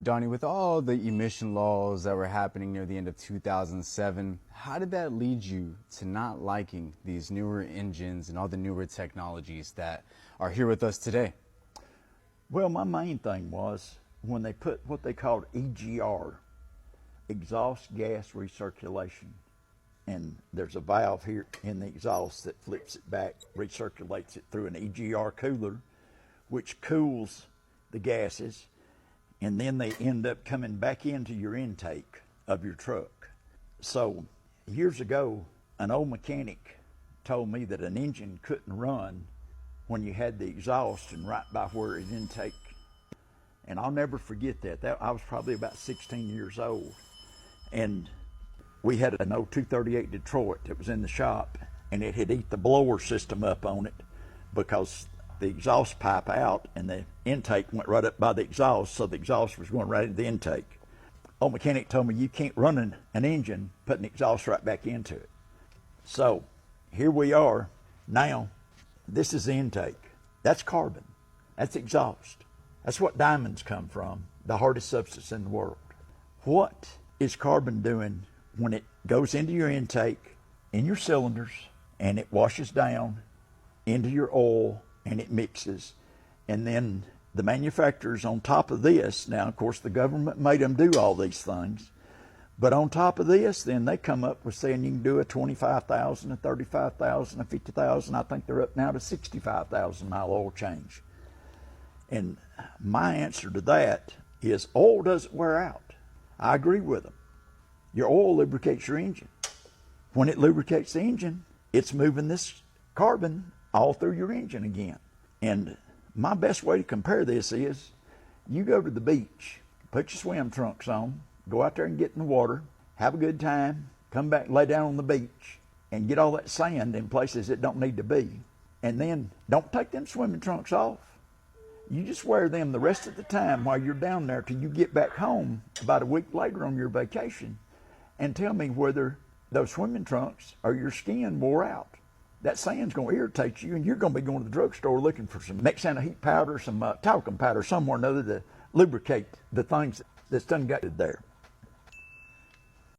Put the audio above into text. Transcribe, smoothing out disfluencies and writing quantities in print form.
Donnie, with all the emission laws that were happening near the end of 2007, how did that lead you to not liking these newer engines and all the newer technologies that are here with us today? Well, my main thing was when they put what they called EGR, exhaust gas recirculation, and there's a valve here in the exhaust that flips it back, recirculates it through an EGR cooler, which cools the gases, and then they end up coming back into your intake of your truck. So years ago, an old mechanic told me that an engine couldn't run when you had the exhaust and right by where it intake. And I'll never forget that. I was probably about 16 years old. And we had an old 238 Detroit that was in the shop, and it had eat the blower system up on it because the exhaust pipe out and the intake went right up by the exhaust, so the exhaust was going right into the intake. Old mechanic told me you can't run an engine putting the exhaust right back into it. So here we are now. This is the intake. That's carbon. That's exhaust. That's what diamonds come from, the hardest substance in the world. What is carbon doing when it goes into your intake, in your cylinders, and it washes down into your oil and it mixes? And then the manufacturers on top of this, now of course the government made them do all these things, but on top of this, then they come up with saying you can do a 25,000, a 35,000, a 50,000. I think they're up now to 65,000 mile oil change. And my answer to that is oil doesn't wear out. I agree with them. Your oil lubricates your engine. When it lubricates the engine, it's moving this carbon all through your engine again. And my best way to compare this is you go to the beach, put your swim trunks on, go out there and get in the water, have a good time, come back, lay down on the beach, and get all that sand in places it don't need to be. And then don't take them swimming trunks off. You just wear them the rest of the time while you're down there till you get back home about a week later on your vacation, and tell me whether those swimming trunks or your skin wore out. That sand's going to irritate you, and you're going to be going to the drugstore looking for some Mexana heat powder, some talcum powder somewhere or another to lubricate the things that's done got there.